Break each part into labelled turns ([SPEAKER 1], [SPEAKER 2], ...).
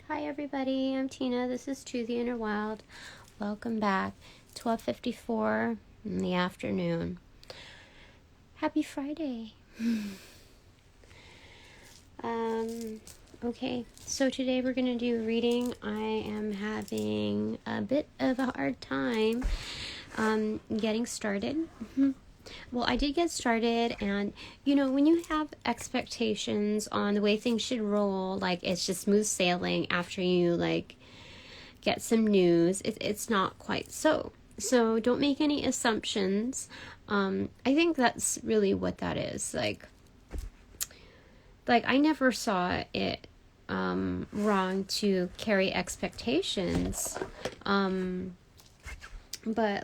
[SPEAKER 1] Hi everybody, I'm Tina. This is To the Inner Wild. Welcome back. 12:54 in the afternoon. Happy Friday. Okay, so today we're going to do reading. I am having a bit of a hard time getting started. Well, I did get started, and when you have expectations on the way things should roll, like it's just smooth sailing after you get some news, it's not quite so. So don't make any assumptions. I think that's really what that is. Like I never saw it wrong to carry expectations, but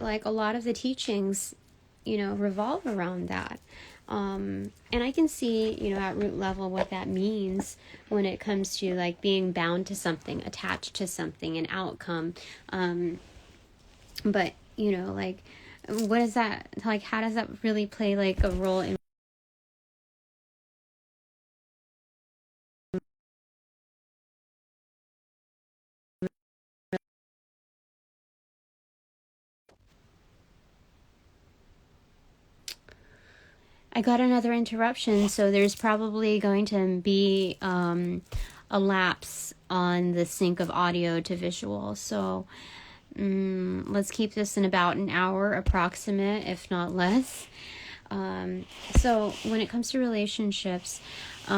[SPEAKER 1] a lot of the teachings revolve around that. And I can see, at root level what that means when it comes to being bound to something, attached to something, an outcome. But, what is that, how does that really play a role in I got another interruption, so there's probably going to be a lapse on the sync of audio to visual. So let's keep this in about an hour approximate, if not less. So when it comes to relationships, it's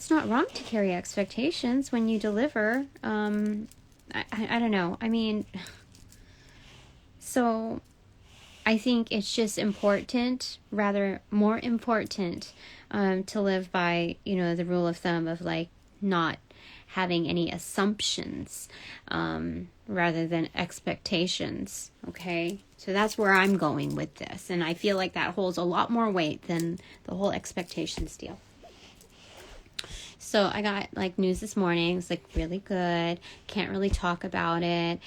[SPEAKER 1] not wrong to carry expectations when you deliver. I don't know. I mean, so I think it's just important, rather more important, to live by, the rule of thumb of not having any assumptions, rather than expectations. Okay. So that's where I'm going with this. And I feel like that holds a lot more weight than the whole expectations deal. So I got news this morning. It's really good. Can't really talk about it.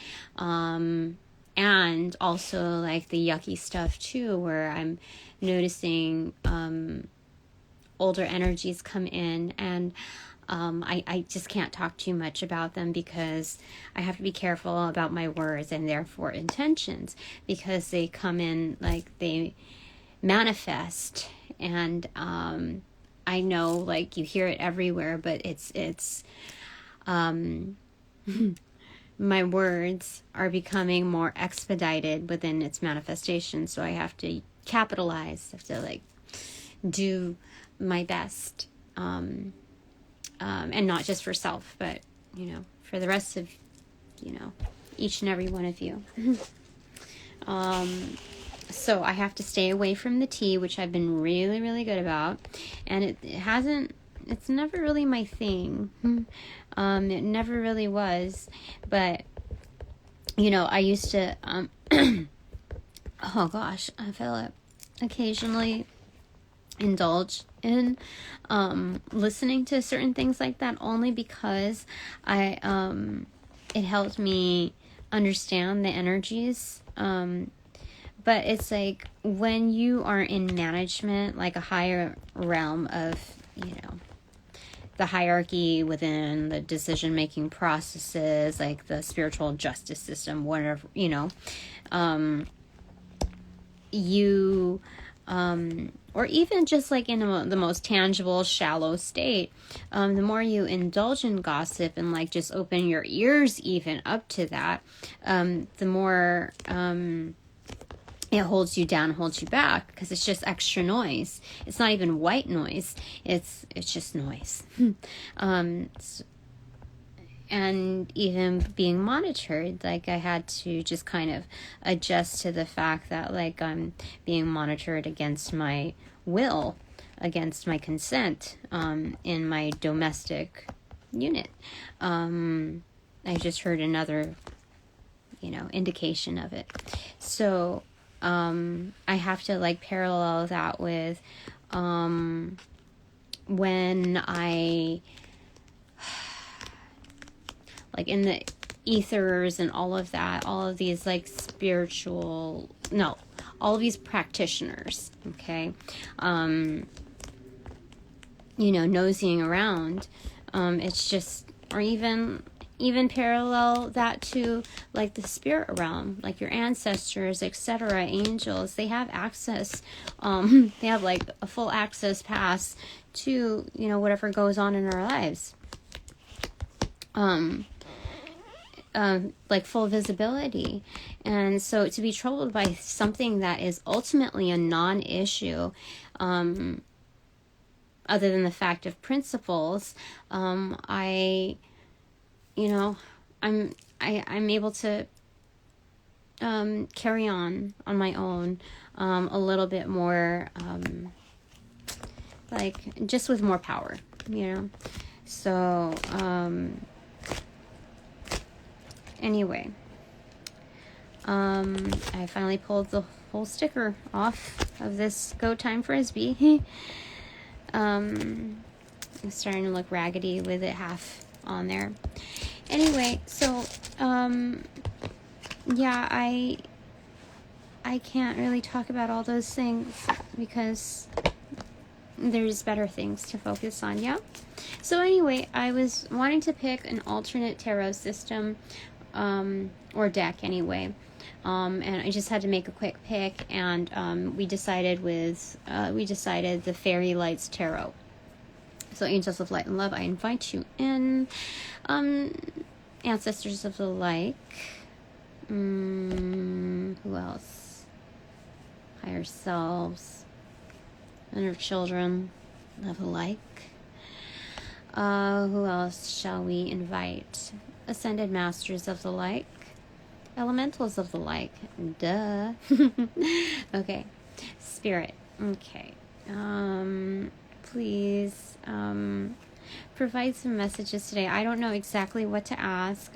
[SPEAKER 1] And also the yucky stuff too, where I'm noticing older energies come in, and I just can't talk too much about them because I have to be careful about my words and therefore intentions, because they come in they manifest, and I know you hear it everywhere, but it's my words are becoming more expedited within its manifestation, so I have to capitalize. I have to do my best, and not just for self, but for the rest of each and every one of you. So I have to stay away from the tea, which I've been really, really good about, and it's never really my thing. It never really was, but I used to oh gosh, I feel it occasionally indulge in listening to certain things like that, only because it helped me understand the energies. But it's when you are in management, a higher realm of the hierarchy within the decision-making processes, the spiritual justice system, whatever, you, or even just in the most tangible, shallow state, the more you indulge in gossip and just open your ears even up to that, the more it holds you down, holds you back, because it's just extra noise. It's not even white noise. It's just noise. And even being monitored, I had to just kind of adjust to the fact that I'm being monitored against my will, against my consent, in my domestic unit. I just heard another, indication of it. So I have to parallel that with when I in the ethers and all of that, all of these spiritual, no, all of these practitioners, okay, nosying around. It's just, or even parallel that to like the spirit realm, like your ancestors, etc., angels. They have access. They have like a full access pass to whatever goes on in our lives. Like full visibility. And so to be troubled by something that is ultimately a non-issue, other than the fact of principles, I'm able to carry on my own a little bit more, like just with more power, So anyway, I finally pulled the whole sticker off of this Go Time Frisbee. It's starting to look raggedy with it half on there. Anyway, so yeah, I can't really talk about all those things because there's better things to focus on. Yeah. So anyway, I was wanting to pick an alternate tarot system, or deck anyway. And I just had to make a quick pick, and we decided the Fairy Lights Tarot. So Angels of Light and Love, I invite you in. Ancestors of the Light. Who else? Higher selves. Inner children of the like. Who else shall we invite? Ascended Masters of the like. Elementals of the like. Duh. Okay. Spirit. Okay. Please provide some messages today. I don't know exactly what to ask.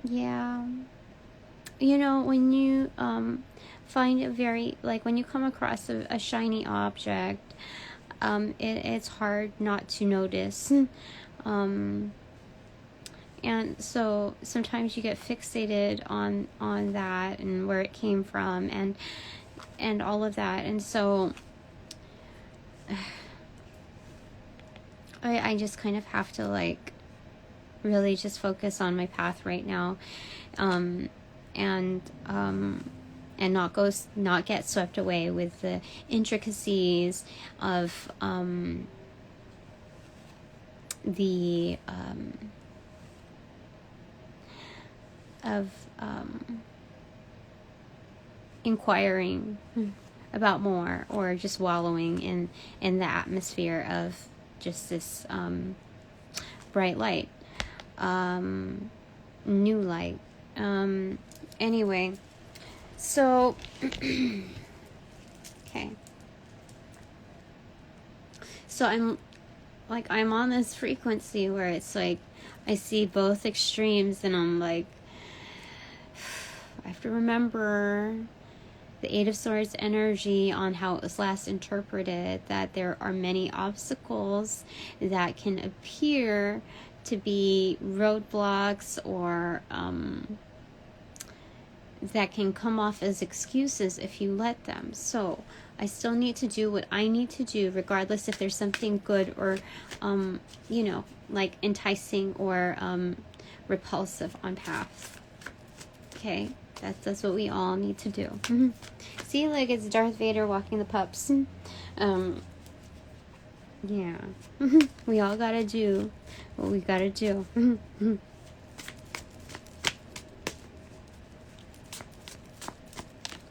[SPEAKER 1] Yeah. When you find it very, like when you come across a shiny object, it's hard not to notice. And so sometimes you get fixated on that and where it came from and all of that. And so I just kind of have to like really just focus on my path right now, and not get swept away with the intricacies of inquiring about more, or just wallowing in the atmosphere of just this bright light, new light. Anyway, so okay, so I'm on this frequency where it's like I see both extremes, and I'm like, I have to remember the Eight of Swords energy on how it was last interpreted, that there are many obstacles that can appear to be roadblocks, or that can come off as excuses if you let them. So I still need to do what I need to do, regardless if there's something good or like enticing or repulsive on path. Okay, that's what we all need to do. See, like it's Darth Vader walking the pups. Yeah. We all gotta do what we gotta do.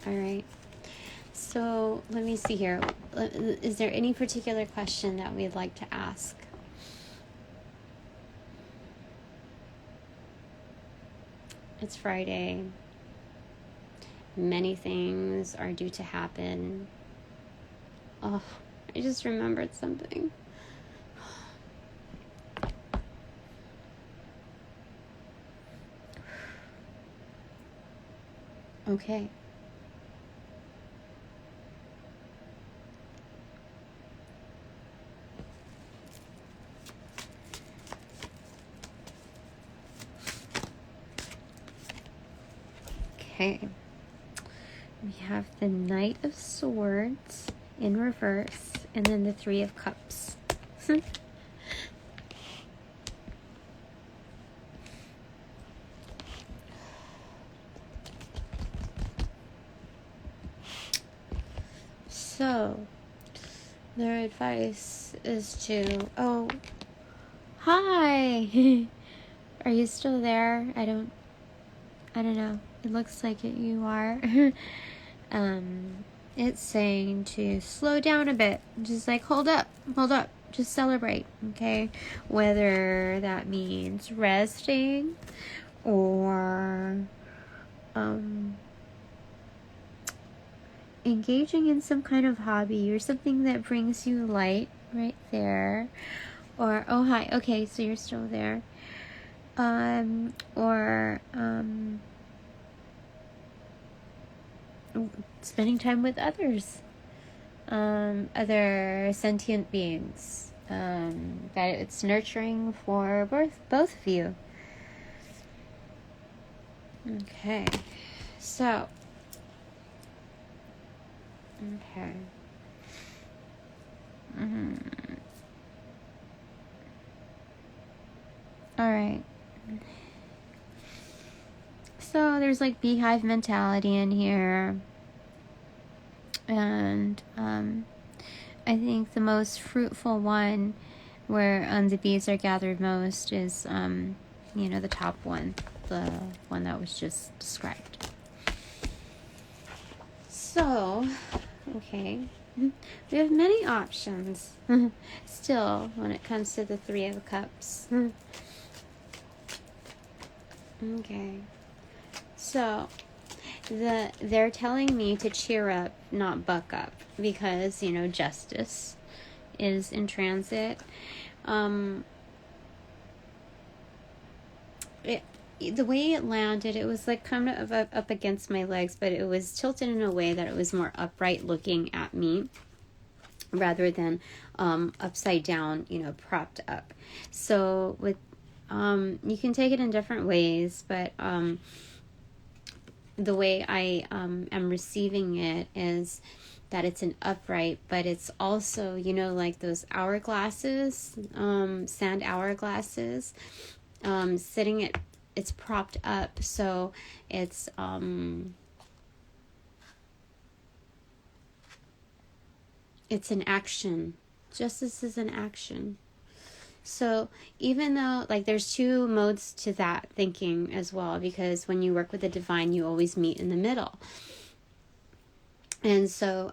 [SPEAKER 1] All right. So let me see here. Is there any particular question that we'd like to ask? It's Friday. Many things are due to happen. Oh, I just remembered something. Okay. Okay. We have the Knight of Swords in reverse, and then the Three of Cups. So, their advice is to, oh, hi! Are you still there? I don't know. It looks like you are. It's saying to slow down a bit. Just like, hold up. Just celebrate, okay? Whether that means resting or engaging in some kind of hobby or something that brings you light right there. Or, oh, hi. Okay, so you're still there. Or spending time with others, other sentient beings, that it's nurturing for both of you. Okay, so, okay. All right. So there's like beehive mentality in here. And I think the most fruitful one where the bees are gathered most is, the top one. The one that was just described. So, okay. We have many options still when it comes to the Three of Cups. Okay. So, they're telling me to cheer up, not buck up, because, justice is in transit. The way it landed, it was like kind of up against my legs, but it was tilted in a way that it was more upright looking at me rather than upside down, propped up. So with you can take it in different ways, but the way I am receiving it is that it's an upright, but it's also, like those hourglasses, sand hourglasses, sitting it's propped up, so it's an action. Justice is an action. So even though, like, there's two modes to that thinking as well, because when you work with the divine, you always meet in the middle. And so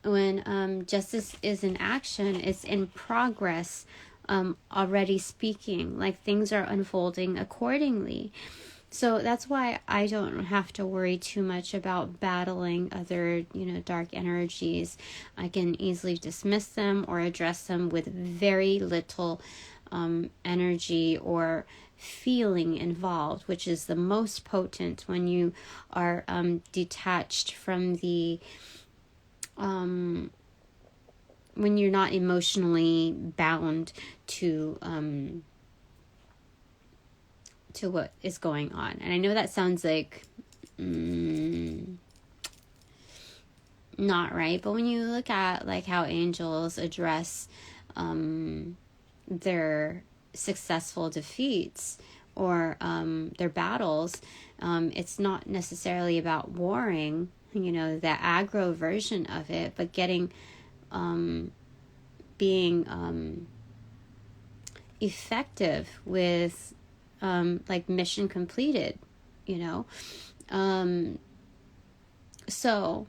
[SPEAKER 1] when justice is in action, it's in progress, already speaking, like things are unfolding accordingly. So that's why I don't have to worry too much about battling other, dark energies. I can easily dismiss them or address them with very little energy or feeling involved, which is the most potent when you are detached from the when you're not emotionally bound to what is going on. And I know that sounds like not right, but when you look at like how angels address their successful defeats or their battles, it's not necessarily about warring, the aggro version of it, but getting being effective with like mission completed, so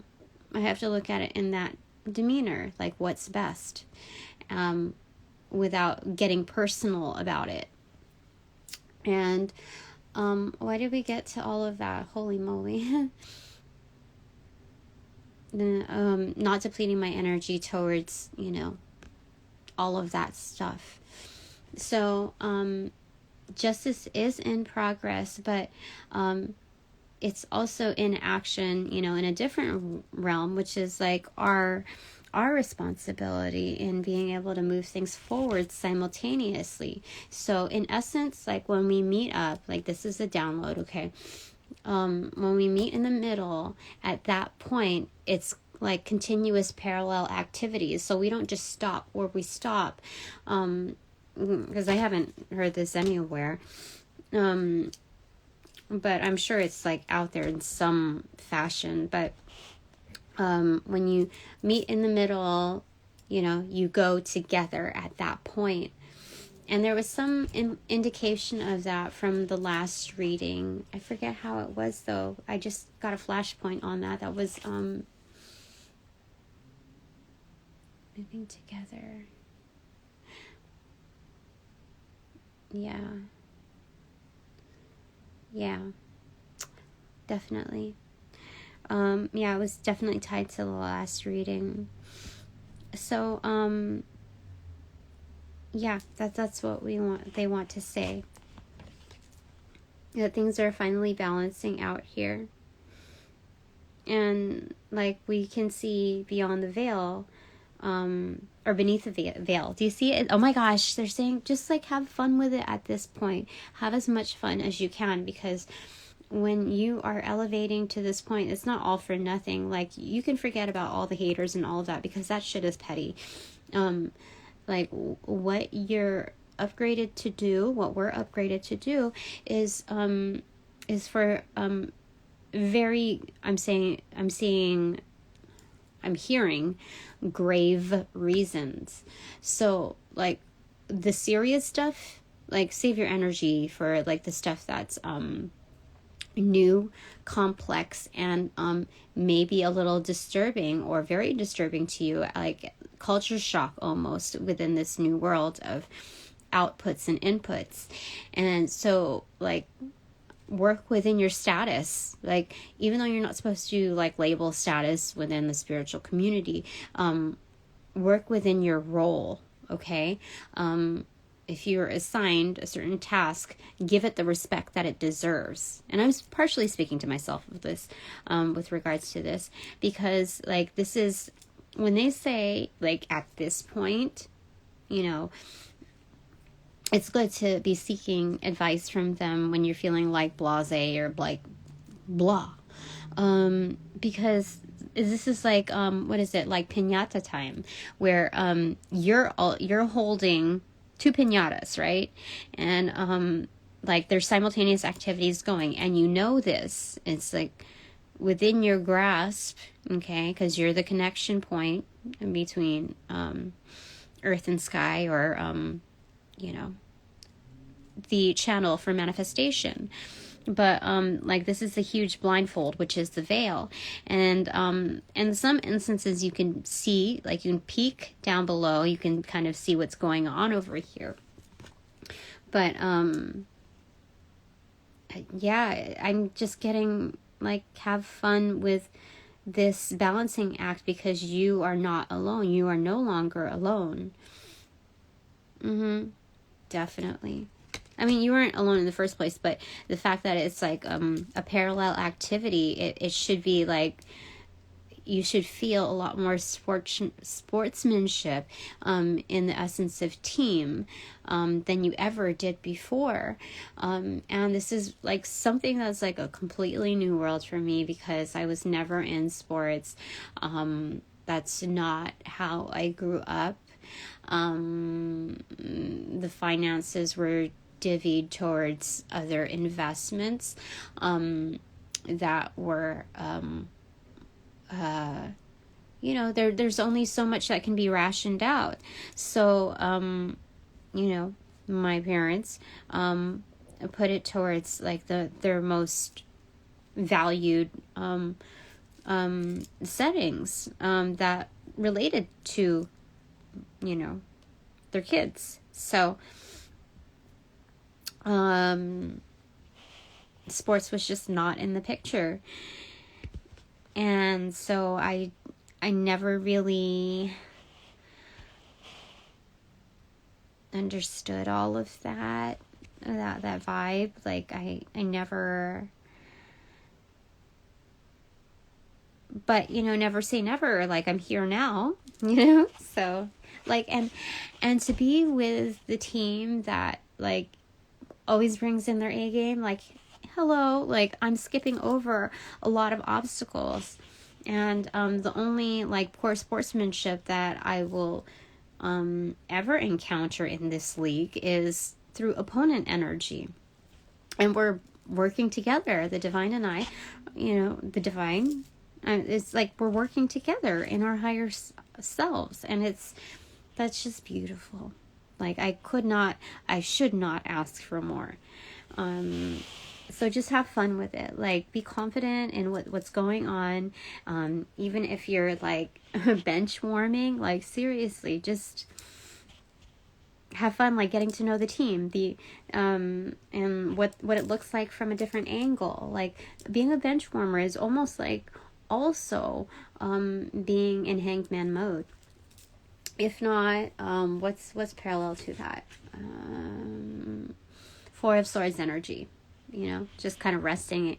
[SPEAKER 1] I have to look at it in that demeanor, like what's best, without getting personal about it. And why did we get to all of that? Holy moly. Not depleting my energy towards, all of that stuff. So justice is in progress, but it's also in action, in a different realm, which is like our responsibility in being able to move things forward simultaneously. So in essence, like when we meet up, like this is a download, okay? when we meet in the middle, at that point, it's like continuous parallel activities. So we don't just stop where we stop, because I haven't heard this anywhere. But I'm sure it's like out there in some fashion. But when you meet in the middle, you go together at that point. And there was some indication of that from the last reading. I forget how it was, though. I just got a flashpoint on that. That was moving together. Yeah, definitely. It was definitely tied to the last reading. So, that's what they want to say. That things are finally balancing out here. And like we can see beyond the veil, or beneath the veil. Do you see it? Oh my gosh, they're saying just like have fun with it at this point. Have as much fun as you can, because when you are elevating to this point, it's not all for nothing. Like, you can forget about all the haters and all of that, because that shit is petty. Like, what you're upgraded to do, what we're upgraded to do is for I'm hearing grave reasons. So like the serious stuff, like save your energy for like the stuff that's new, complex, and maybe a little disturbing or very disturbing to you, like culture shock almost within this new world of outputs and inputs. And so like work within your status, like even though you're not supposed to like label status within the spiritual community, work within your role. Okay. If you're assigned a certain task, give it the respect that it deserves. And I'm partially speaking to myself with this, with regards to this, because like this is when they say like at this point, it's good to be seeking advice from them when you're feeling like blasé or like blah, because this is like what is it, like piñata time, where you're holding two piñatas, right? And like there's simultaneous activities going, and this, it's like within your grasp, okay, because you're the connection point in between earth and sky, or the channel for manifestation. But like this is a huge blindfold, which is the veil. And in some instances you can see, like you can peek down below, you can kind of see what's going on over here. But I'm just getting like, have fun with this balancing act, because you are not alone. You are no longer alone. Definitely. I mean, you weren't alone in the first place, but the fact that it's like a parallel activity, it should be like, you should feel a lot more sportsmanship in the essence of team than you ever did before. And this is like something that's like a completely new world for me, because I was never in sports. That's not how I grew up. The finances were divvied towards other investments that were there's only so much that can be rationed out. So my parents put it towards like their most valued settings that related to their kids. So sports was just not in the picture. And so I never really understood all of that vibe. Like I never, but never say never. Like I'm here now, so like, and to be with the team that like always brings in their A game, like hello, like I'm skipping over a lot of obstacles. And the only like poor sportsmanship that I will ever encounter in this league is through opponent energy. And we're working together, the divine and I, the divine, it's like we're working together in our higher selves. And that's just beautiful. Like I should not ask for more. So just have fun with it. Like, be confident in what's going on. Even if you're like bench warming, like seriously, just have fun, like getting to know the team, and what it looks like from a different angle. Like being a bench warmer is almost like also being in hanged man mode. If not, what's parallel to that? Four of Swords energy. Just kind of resting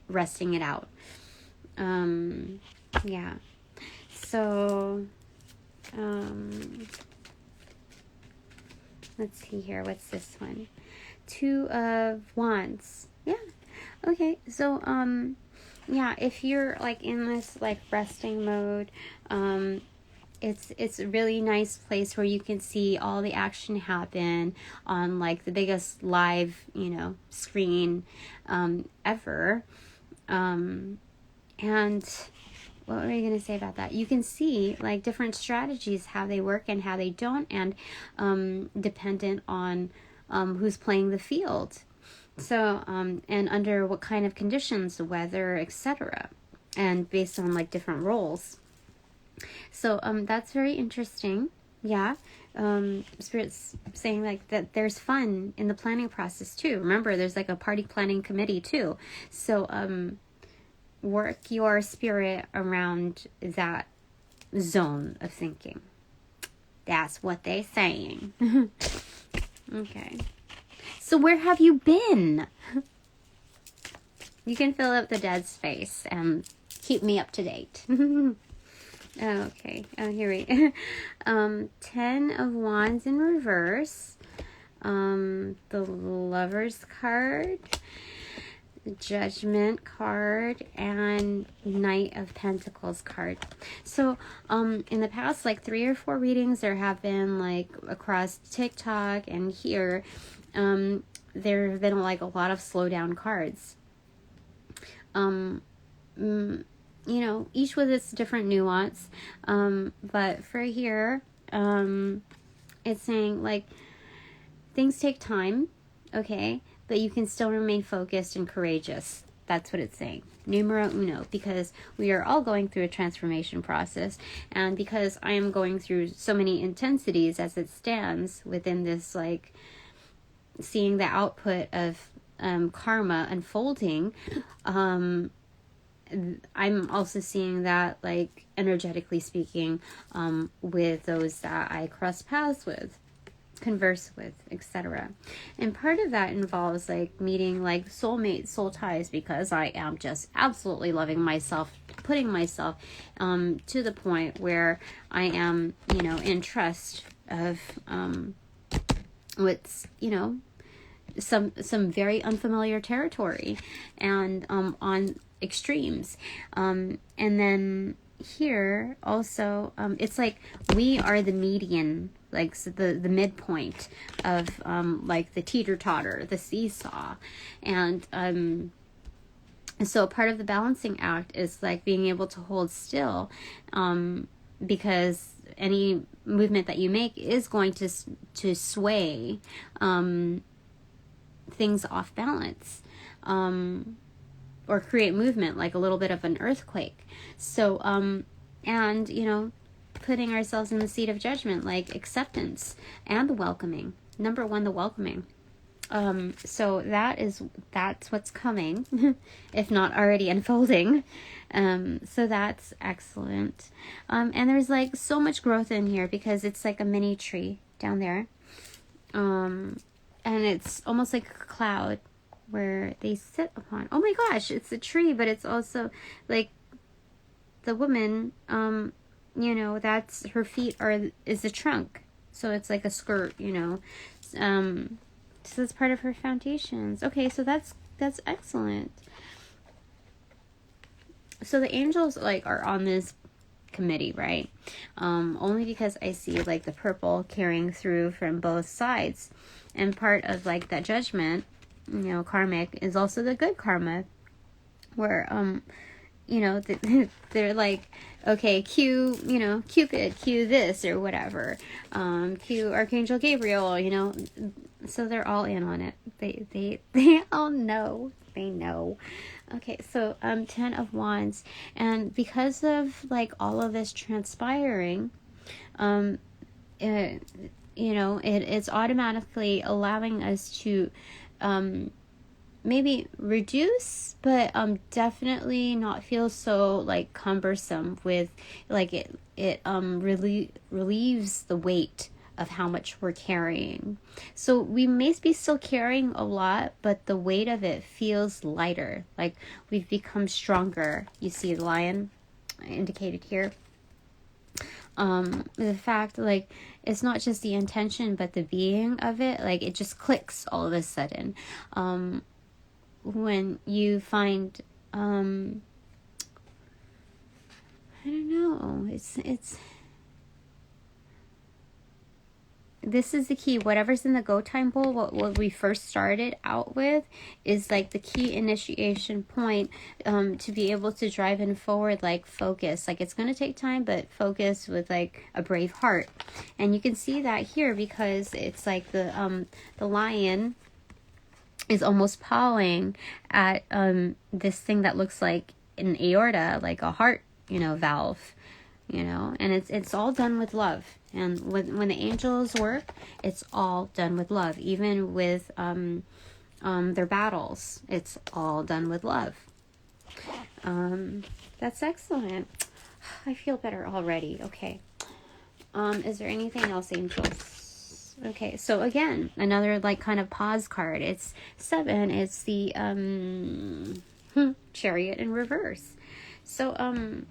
[SPEAKER 1] it out. Yeah. So, let's see here. What's this one? Two of Wands. Yeah. Okay. So, yeah, if you're like in this like resting mode, it's a really nice place where you can see all the action happen on like the biggest live, screen ever. And what were you going to say about that? You can see like different strategies, how they work and how they don't, and dependent on who's playing the field. So, and under what kind of conditions, the weather, etc. And based on like different roles. So that's very interesting. Yeah. Spirit's saying like that there's fun in the planning process too. Remember, there's like a party planning committee too. So work your spirit around that zone of thinking. That's what they're saying. Okay. So where have you been? You can fill up the dead space and keep me up to date. Okay. Oh, here we 10 of Wands in reverse. The Lover's card, the Judgment card, and Knight of Pentacles card. So, in the past, like 3 or 4 readings, there have been like across TikTok and here, there have been like a lot of slow down cards. Each with its different nuance. But for here, it's saying like things take time, okay, but you can still remain focused and courageous. That's what it's saying. Numero uno, because we are all going through a transformation process, and because I am going through so many intensities as it stands within this, like seeing the output of karma unfolding, I'm also seeing that, like, energetically speaking, with those that I cross paths with, converse with, etc. And part of that involves, like, meeting, like, soulmates, soul ties, because I am just absolutely loving myself, putting myself to the point where I am, in trust of what's, some very unfamiliar territory, and on extremes. And then here also, it's like we are the median, like so the midpoint of like the teeter-totter, the seesaw. And so part of the balancing act is like being able to hold still, because any movement that you make is going to sway things off balance, or create movement, like a little bit of an earthquake. So, and, putting ourselves in the seat of judgment, like acceptance and the welcoming. Number 1, the welcoming. So that's what's coming, if not already unfolding. So that's excellent. And there's like so much growth in here because it's like a mini tree down there. And it's almost like a cloud where they sit upon. Oh my gosh, it's a tree, but it's also like the woman, that's her feet is the trunk. So it's like a skirt, So that's part of her foundations. Okay, so that's That's excellent. So the angels like are on this committee, right? Only because I see like the purple carrying through from both sides, and part of like that judgment, karmic, is also the good karma, where they're like, okay, cue Cupid, cue this or whatever, cue Archangel Gabriel, so they're all in on it. They all know. They know. Okay, so 10 of Wands, and because of like all of this transpiring, it's automatically allowing us to maybe reduce, but definitely not feel so like cumbersome with like it relieves the weight of how much we're carrying. So we may be still carrying a lot, but the weight of it feels lighter. Like we've become stronger. You see the lion indicated here. The fact like it's not just the intention, but the being of it. Like it just clicks all of a sudden. When you find, I don't know, it's this is the key. Whatever's in the go time bowl, what we first started out with is like the key initiation point to be able to drive in forward, like focus. Like it's going to take time, but focus with like a brave heart. And you can see that here because it's like the lion is almost pawing at this thing that looks like an aorta, like a heart, valve, and it's all done with love. And when the angels work, it's all done with love. Even with their battles, it's all done with love. That's excellent. I feel better already. Okay. Is there anything else, angels? Okay, so again, another like kind of pause card. It's 7. It's the Chariot in reverse. So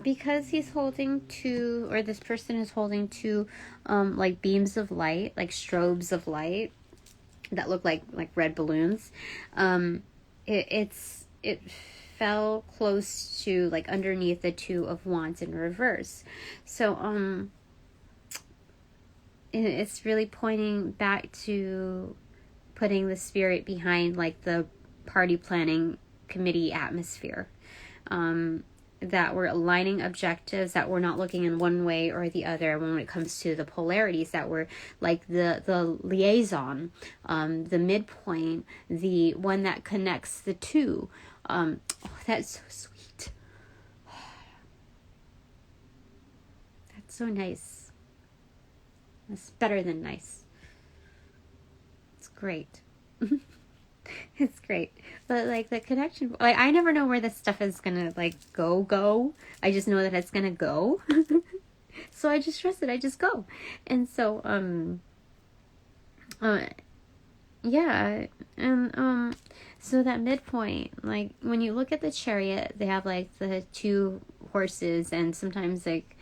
[SPEAKER 1] because he's holding two, or this person is holding two like beams of light, like strobes of light that look like red balloons, it fell close to like underneath the 2 of Wands in reverse. So it's really pointing back to putting the spirit behind like the party planning committee atmosphere, that we're aligning objectives, that we're not looking in one way or the other when it comes to the polarities, that we're like the liaison, the midpoint, the one that connects the two. That's so sweet. That's so nice. It's better than nice. It's great. It's great. But like the connection, like I never know where this stuff is gonna like go. I just know that it's gonna go. So I just trust it. I just go. And so yeah. And so that midpoint, like when you look at the Chariot, they have like the 2 horses, and sometimes like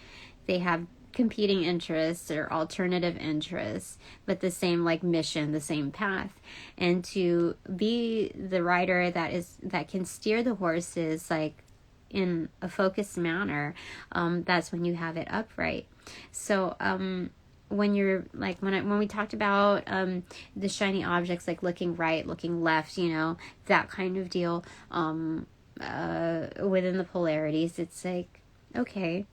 [SPEAKER 1] they have competing interests or alternative interests, but the same like mission, the same path. And to be the rider that can steer the horses like in a focused manner, that's when you have it upright. So when you're like when we talked about the shiny objects, like looking right, looking left, that kind of deal, within the polarities, it's like, okay,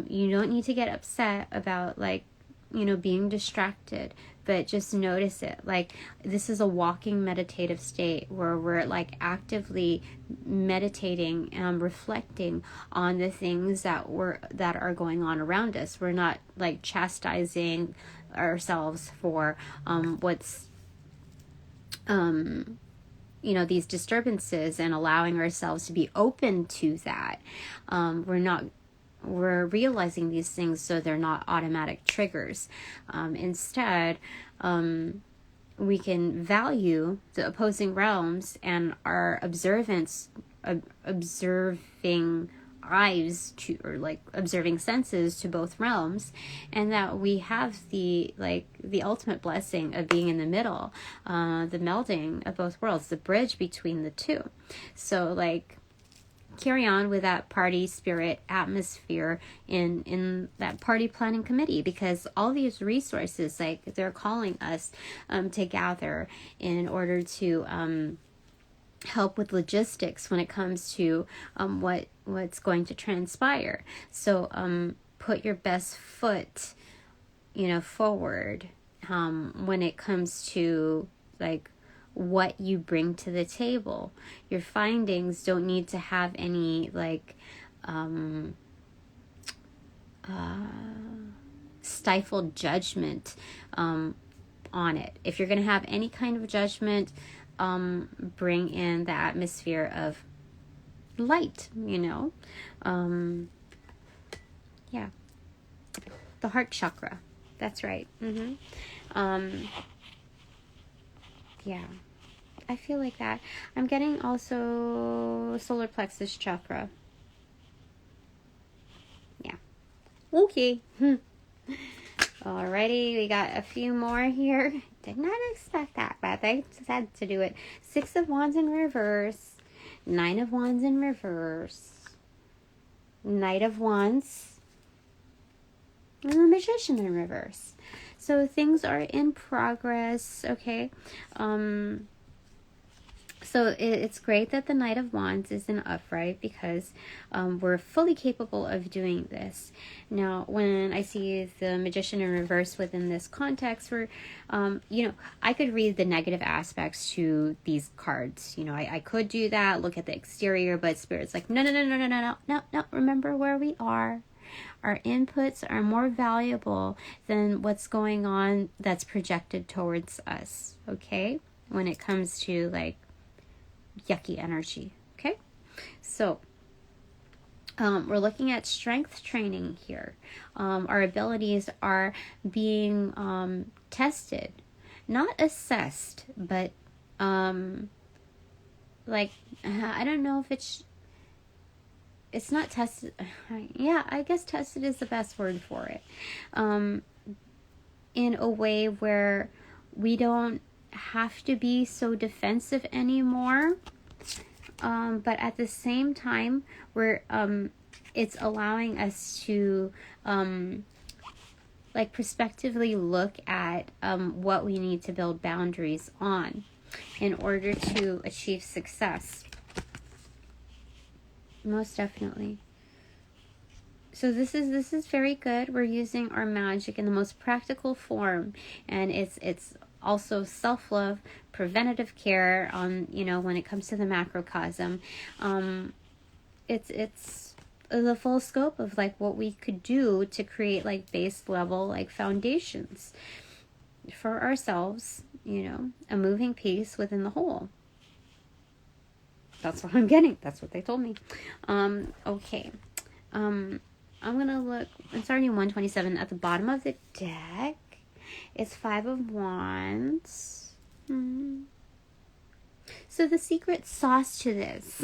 [SPEAKER 1] you don't need to get upset about like being distracted, but just notice it. Like this is a walking meditative state where we're like actively meditating and reflecting on the things that are going on around us. We're not like chastising ourselves for what's these disturbances, and allowing ourselves to be open to that. We're realizing these things so they're not automatic triggers. Instead, we can value the opposing realms and our observing eyes to, or like observing senses to both realms, and that we have the ultimate blessing of being in the middle, the melding of both worlds, the bridge between the two. So like, carry on with that party spirit atmosphere in that party planning committee, because all these resources, like, they're calling us to gather in order to help with logistics when it comes to what's going to transpire. So put your best foot, forward when it comes to like what you bring to the table. Your findings don't need to have any like stifled judgment on it. If you're going to have any kind of judgment, bring in the atmosphere of light, yeah, the heart chakra. That's right. Yeah, I feel like that. I'm getting also solar plexus chakra. Yeah. Okay. Alrighty, we got a few more here. Did not expect that, but I had to do it. 6 of Wands in reverse. 9 of Wands in reverse. Knight of Wands. And the Magician in reverse. So things are in progress, okay? So it's great that the Knight of Wands is in upright, because we're fully capable of doing this. Now, when I see the Magician in reverse within this context, where, I could read the negative aspects to these cards. I could do that, look at the exterior, but Spirit's like, no, remember where we are. Our inputs are more valuable than what's going on that's projected towards us, okay? When it comes to like yucky energy, okay? So we're looking at strength training here. Our abilities are being tested, not assessed, but I don't know if it's not tested. Yeah, I guess tested is the best word for it. In a way where we don't have to be so defensive anymore. But at the same time, it's allowing us to prospectively look at what we need to build boundaries on in order to achieve success. Most definitely. So this is very good. We're using our magic in the most practical form, and it's also self-love, preventative care on, when it comes to the macrocosm. It's the full scope of like what we could do to create like base level like foundations for ourselves, a moving piece within the whole. That's what I'm getting. That's what they told me. Okay. I'm gonna look. It's already 127 at the bottom of the deck. It's 5 of Wands. So the secret sauce to this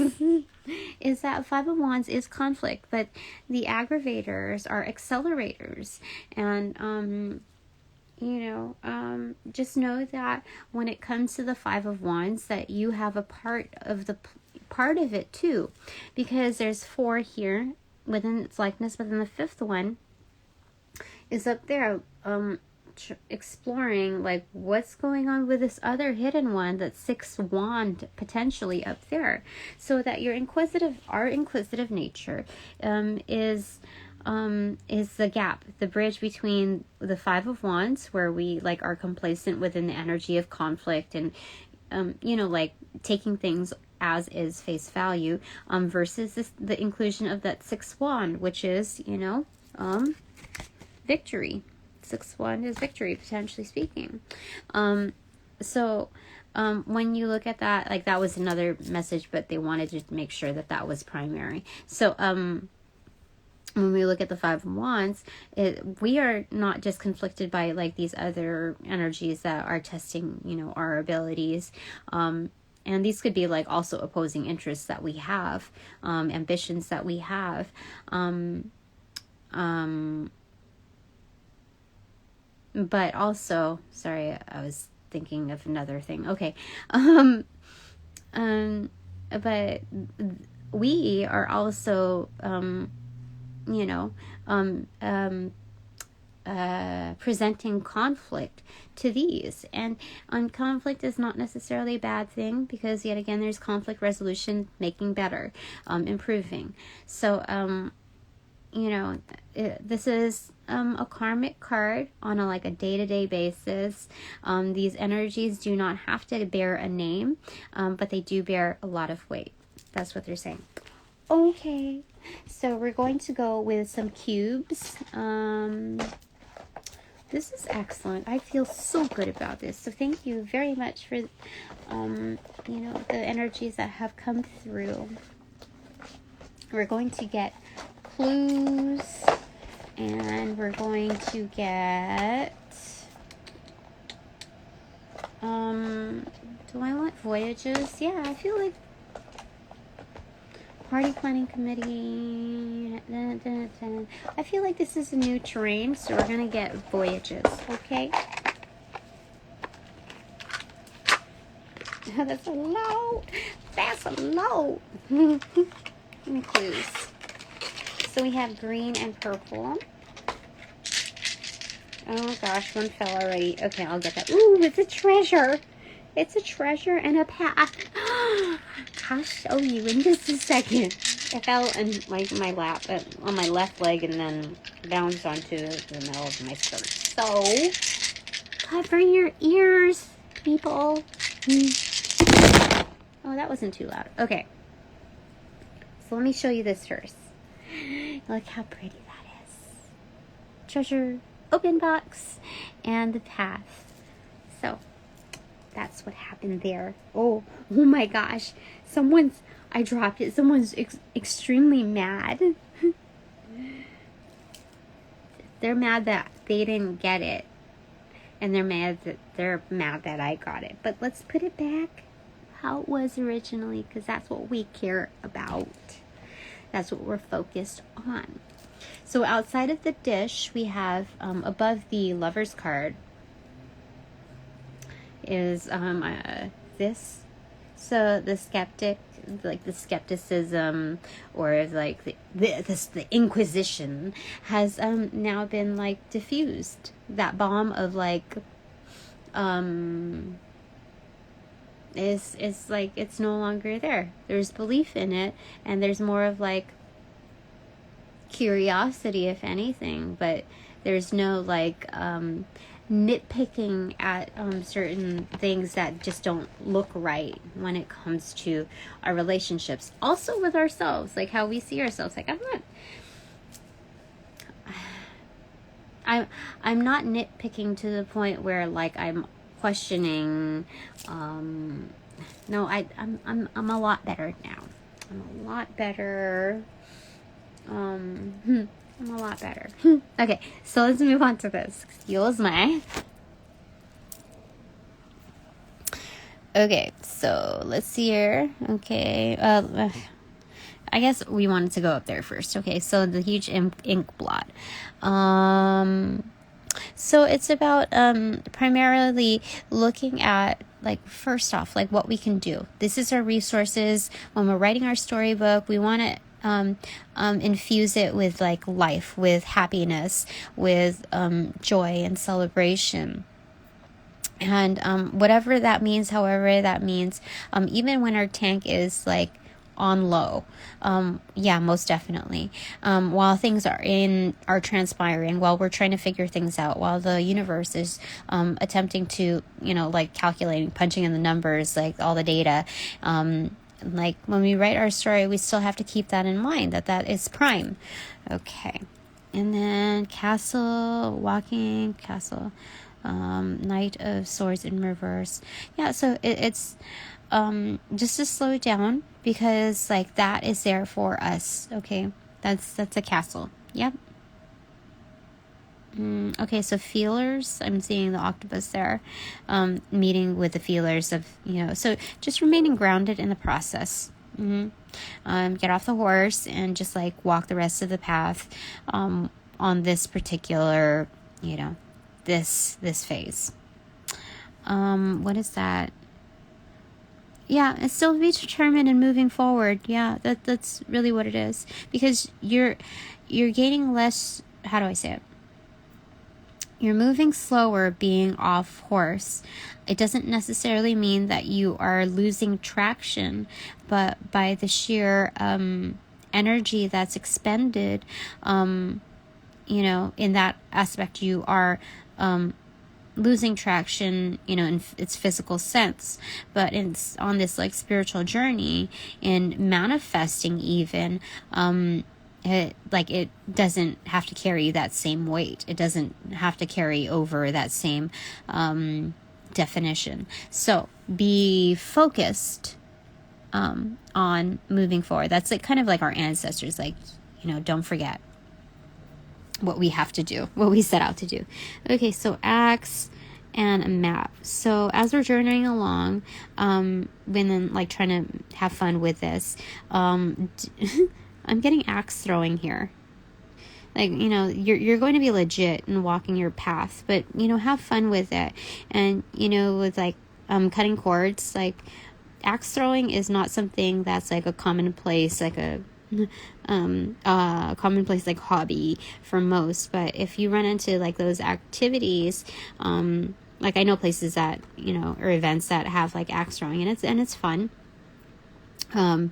[SPEAKER 1] is that 5 of Wands is conflict, but the aggravators are accelerators. And, just know that when it comes to the 5 of Wands, that you have a part of it too, because there's 4 here within its likeness, but then the 5th one is up there, exploring like what's going on with this other hidden one, that 6 wand potentially up there, so that our inquisitive nature is the gap, the bridge between the 5 of Wands, where we like are complacent within the energy of conflict and taking things as is face value, versus the inclusion of that 6 wand, which is victory. 6 wand is victory, potentially speaking. So when you look at that, like that was another message, but they wanted to make sure that was primary. So when we look at the 5 of Wands, we are not just conflicted by like these other energies that are testing, our abilities. And these could be like also opposing interests that we have, ambitions that we have. But also, sorry, I was thinking of another thing. Okay. But we are also, presenting conflict to these. And conflict is not necessarily a bad thing, because yet again, there's conflict resolution, making better, improving. So, this is a karmic card on a day-to-day basis. These energies do not have to bear a name, but they do bear a lot of weight. That's what they're saying. Okay, so we're going to go with some cubes. This is excellent. I feel so good about this. So thank you very much for, the energies that have come through. We're going to get clues, and we're going to get, do I want voyages? Yeah, I feel like party planning committee. I feel like this is a new terrain, so we're gonna get voyages. Okay. That's a load. That's a load. Clues. So we have green and purple. Oh gosh, one fell already. Okay, I'll get that. Ooh, it's a treasure. It's a treasure and a path. I'll show you in just a second. It fell in my lap, on my left leg, and then bounced onto the middle of my skirt. So, cover your ears, people. Oh, that wasn't too loud. Okay. So let me show you this first. Look how pretty that is. Treasure, open box, and the path. So, that's what happened there. Oh my gosh. I dropped it. Someone's extremely mad. They're mad that they didn't get it. And they're mad that I got it. But let's put it back how it was originally, because that's what we care about. That's what we're focused on. So outside of the dish, we have, above the Lover's card, is this. So the skeptic, the skepticism, or the Inquisition has now been diffused. That bomb of is it's no longer there. There's belief in it, and there's more of curiosity, if anything, but there's no nitpicking at certain things that just don't look right when it comes to our relationships. Also with ourselves, how we see ourselves. I'm not nitpicking to the point where I'm questioning. No, I'm a lot better now. I'm a lot better. I'm a lot better. Okay, so let's move on to this. Excuse me. Okay, so let's see here. Okay, I guess we wanted to go up there first. Okay, so the huge ink blot. So it's about primarily looking at first off, what we can do. This is our resources. When we're writing our storybook, we want to infuse it with life, with happiness, with joy and celebration. And whatever that means, however that means, even when our tank is on low, yeah, most definitely, while things are transpiring, while we're trying to figure things out, while the universe is attempting to calculating, punching in the numbers, all the data, when we write our story, we still have to keep that in mind, that is prime. Okay. And then castle, walking, castle, Knight of Swords in reverse. Yeah, so it's just to slow down, because that is there for us. Okay, that's a castle. Yep. Okay, so feelers, I'm seeing the octopus there, meeting with the feelers of, so just remaining grounded in the process. Get off the horse and just like walk the rest of the path on this particular, this phase. What is that? Yeah, it's still be determined and moving forward. Yeah, that's really what it is, because you're gaining less. How do I say it? You're moving slower being off horse. It doesn't necessarily mean that you are losing traction, but by the sheer energy that's expended, in that aspect, you are losing traction, in its physical sense. But it's on this like spiritual journey in manifesting even, it doesn't have to carry that same weight. It doesn't have to carry over that same definition. So be focused on moving forward. That's like kind of like our ancestors, like, don't forget what we have to do, what we set out to do. Okay, so axe and a map. So as we're journeying along, when then like trying to have fun with this, I'm getting axe throwing here. Like, you're going to be legit in walking your path, but, have fun with it. And, with like cutting cords, like axe throwing is not something that's like a commonplace, like a commonplace like hobby for most. But if you run into like those activities, like I know places that, or events that have like axe throwing, and it's fun. And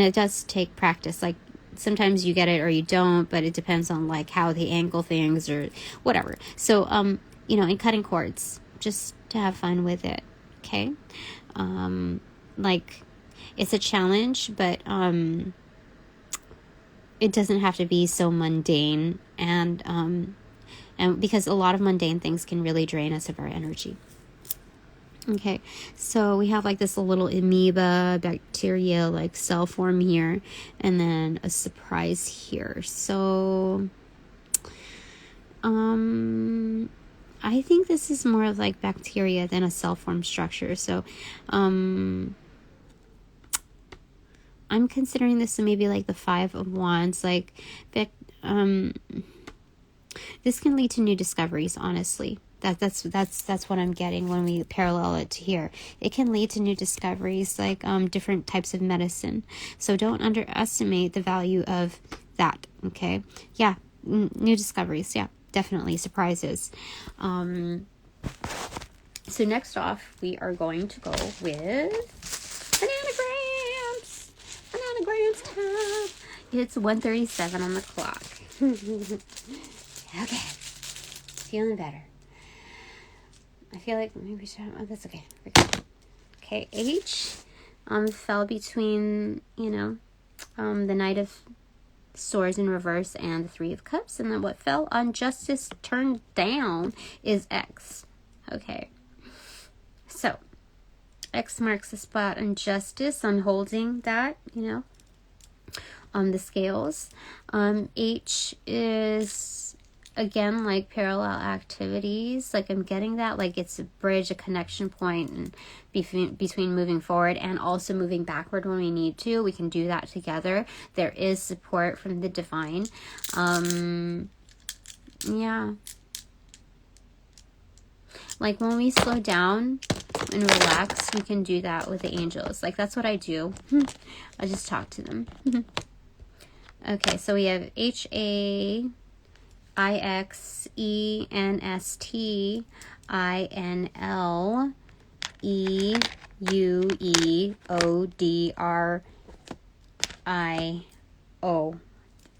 [SPEAKER 1] it does take practice. Like sometimes you get it or you don't, but it depends on like how they angle things or whatever. So, in cutting cords, just to have fun with it. Okay. Like it's a challenge, but, it doesn't have to be so mundane, and because a lot of mundane things can really drain us of our energy. Okay, so we have like this little amoeba, bacteria, like cell form here, and then a surprise here. So, I think this is more of like bacteria than a cell form structure. So, I'm considering this maybe like the 5 of Wands, like, this can lead to new discoveries, honestly. That's what I'm getting when we parallel it to here. It can lead to new discoveries, like different types of medicine. So don't underestimate the value of that. Okay, yeah, new discoveries. Yeah, definitely surprises. So next off, we are going to go with bananagrams time. It's 1:37 on the clock. Okay, feeling better. I feel like maybe we should. Oh, that's okay. Okay, H fell between, the Knight of Swords in reverse and the 3 of Cups, and then what fell on Justice turned down is X. Okay, so X marks the spot on Justice, on holding that, on the scales. H is again like parallel activities, like I'm getting that, like it's a bridge, a connection point, and between moving forward and also moving backward when we need to. We can do that together. There is support from the divine. Yeah, like when we slow down and relax, we can do that with the angels. Like that's what I do. I just talk to them. Okay, so we have HAIXENSTIEUEODRIO.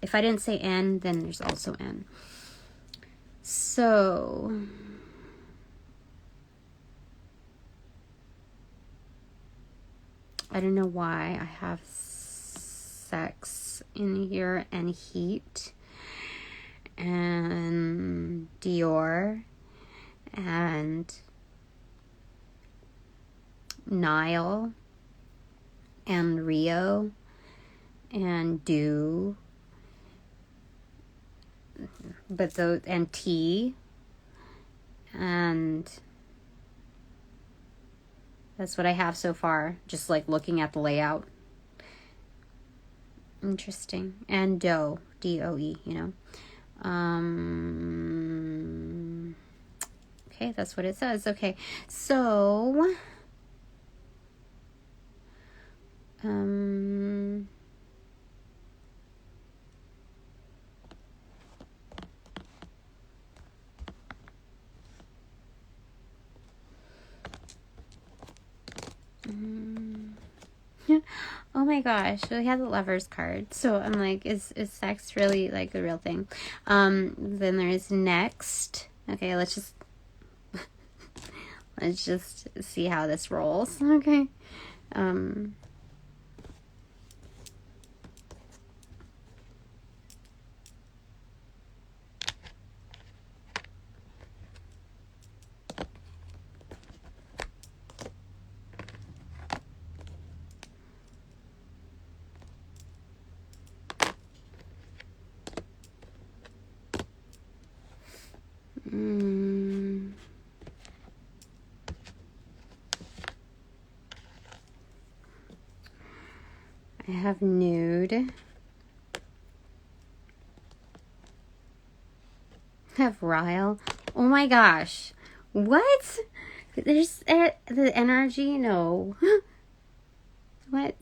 [SPEAKER 1] If I didn't say N, then there's also N. So I don't know why I have sex in here and heat and Dior and Nile and Rio and Dew but those, and T, and that's what I have so far, just like looking at the layout. Interesting. And doe, D-O-E, you know. Okay, that's what it says. Okay, so oh my gosh, we had the Lovers card. So I'm like, is sex really like a real thing? Then there's next. Okay, let's just see how this rolls. Okay. I have nude. I have Ryle. Oh my gosh. What? There's the energy? No. What?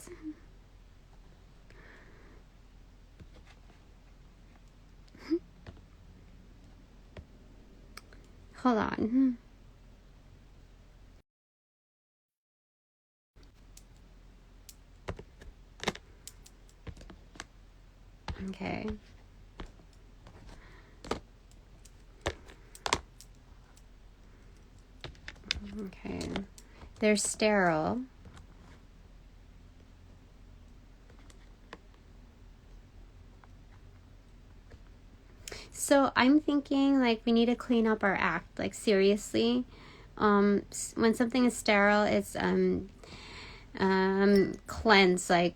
[SPEAKER 1] Hold on. Okay. Okay. They're sterile. So I'm thinking like we need to clean up our act, like seriously. When something is sterile, it's cleansed, like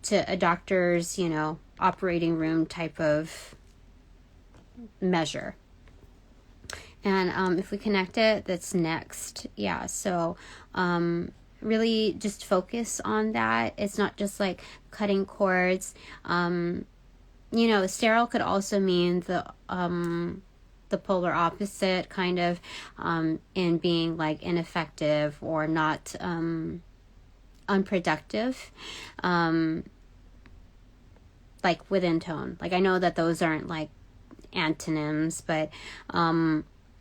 [SPEAKER 1] to a doctor's, you know, operating room type of measure. And if we connect it, that's next. Yeah, so really just focus on that. It's not just like cutting cords. You know, sterile could also mean the polar opposite, kind of, in being like ineffective or not unproductive, like within tone. Like I know that those aren't like antonyms, but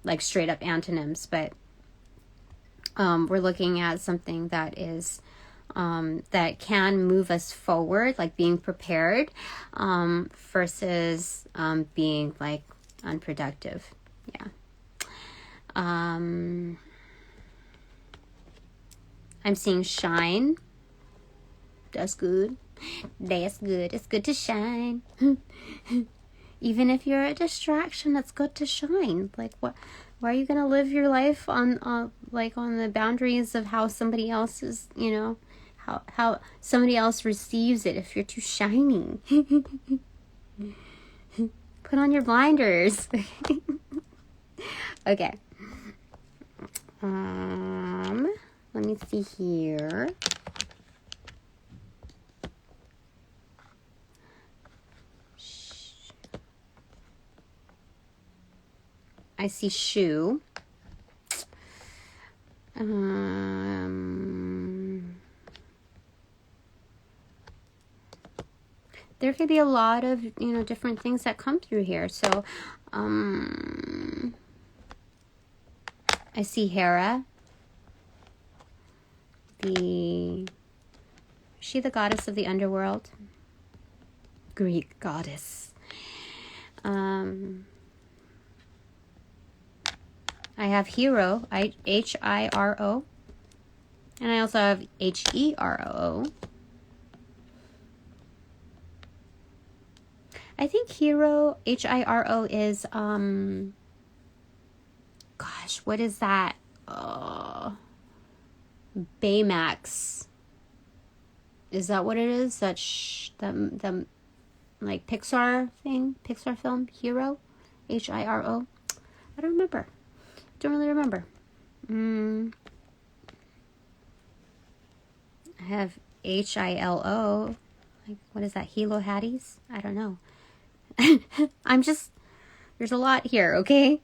[SPEAKER 1] like straight up antonyms, but we're looking at something that is that can move us forward, like being prepared, versus being like unproductive. Yeah. I'm seeing shine. That's good. That's good. It's good to shine. Even if you're a distraction, it's good to shine. Like what? Why are you gonna live your life on like on the boundaries of how somebody else is, you know, how somebody else receives it if you're too shiny? Put on your blinders. Okay. Let me see here. I see shoe. There could be a lot of, you know, different things that come through here. So, I see Hera. Is she the goddess of the underworld? Greek goddess. I have hero, H-I-R-O. And I also have H-E-R-O. I think hero, H-I-R-O, is, gosh, what is that? Baymax. Is that what it is? That like Pixar thing? Pixar film? Hero? Hiro? I don't remember. Don't really remember. I have Hilo. Like, what is that? Hilo Hatties? I don't know. There's a lot here, okay?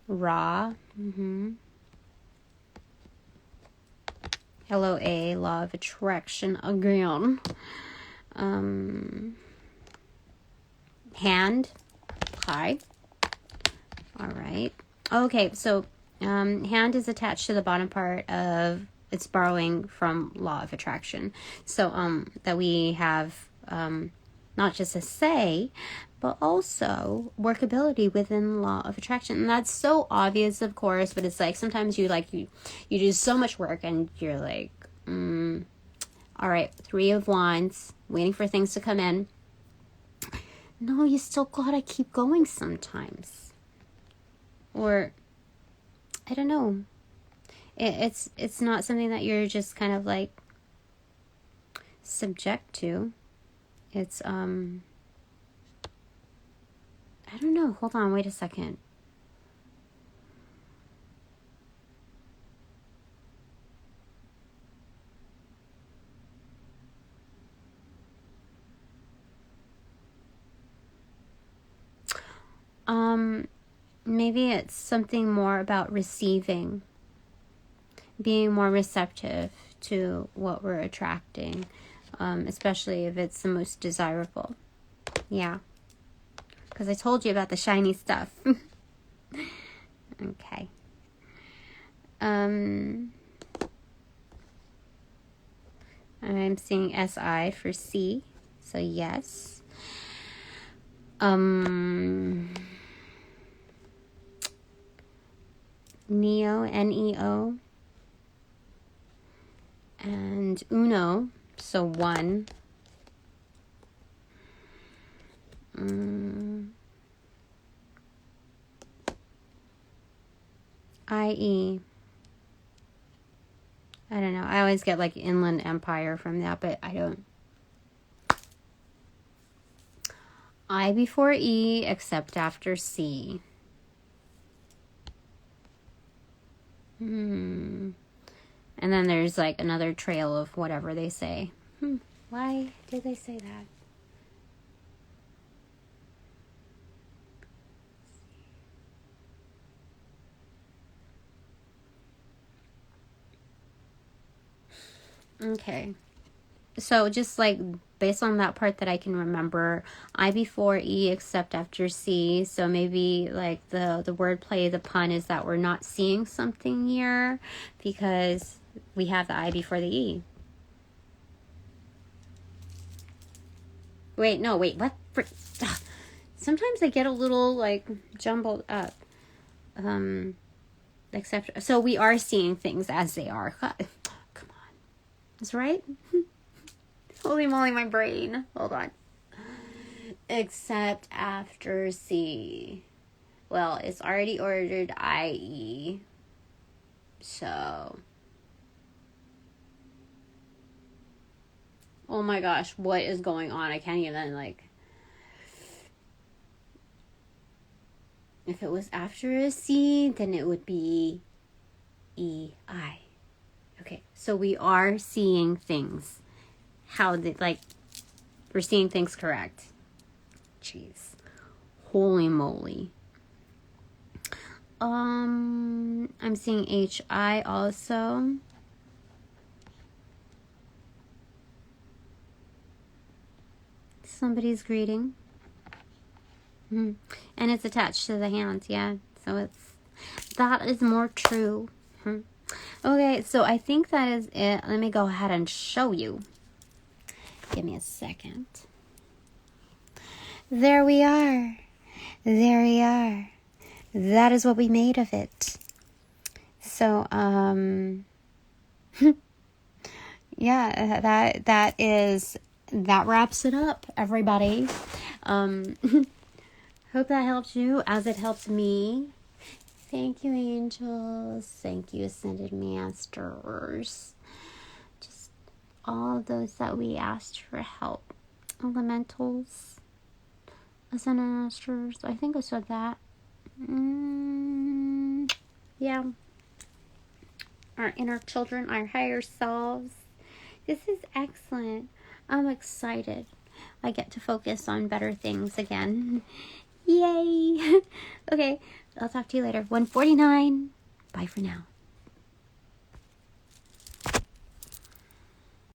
[SPEAKER 1] Ra. LOA, law of attraction again. Hand. Hi. All right. Okay, so hand is attached to the bottom part of, it's borrowing from law of attraction. So that we have not just a say, but also workability within law of attraction. And that's so obvious, of course, but it's like sometimes you do so much work and you're like, all right, 3 of Wands, waiting for things to come in. No, you still gotta keep going sometimes. Or, I don't know. It's not something that you're just kind of like subject to. It's, I don't know. Hold on, wait a second. Maybe it's something more about receiving, being more receptive to what we're attracting, especially if it's the most desirable. Yeah. Because I told you about the shiny stuff. Okay. I'm seeing SI for C. So yes. Neo, Neo. And Uno, so 1. IE. I don't know. I always get like Inland Empire from that, but I don't. I before E, except after C. And then there's like another trail of whatever they say. Why did they say that? Okay. So just like based on that part that I can remember, I before E except after C. So maybe like the wordplay, the pun is that we're not seeing something here because we have the I before the E. Wait, what? Sometimes I get a little like jumbled up. Except, so we are seeing things as they are. Come on. That's right? Holy moly, my brain. Hold on. Except after C. Well, it's already ordered IE. So. Oh my gosh, what is going on? I can't even like. If it was after a C, then it would be EI. Okay, so we are seeing things. How they, like, we're seeing things correct. Jeez. Holy moly. I'm seeing HI also. Somebody's greeting. And it's attached to the hands, yeah. So that is more true. Okay, so I think that is it. Let me go ahead and show you. Give me a second. There we are. There we are. That is what we made of it. So, yeah, that wraps it up, everybody. Hope that helps you as it helped me. Thank you, angels. Thank you, ascended masters. Just all of those that we asked for help. Elementals, ascended masters. I think I said that. Yeah. Our inner children, our higher selves. This is excellent. I'm excited. I get to focus on better things again. Yay! Okay, I'll talk to you later. 1:49. Bye for now.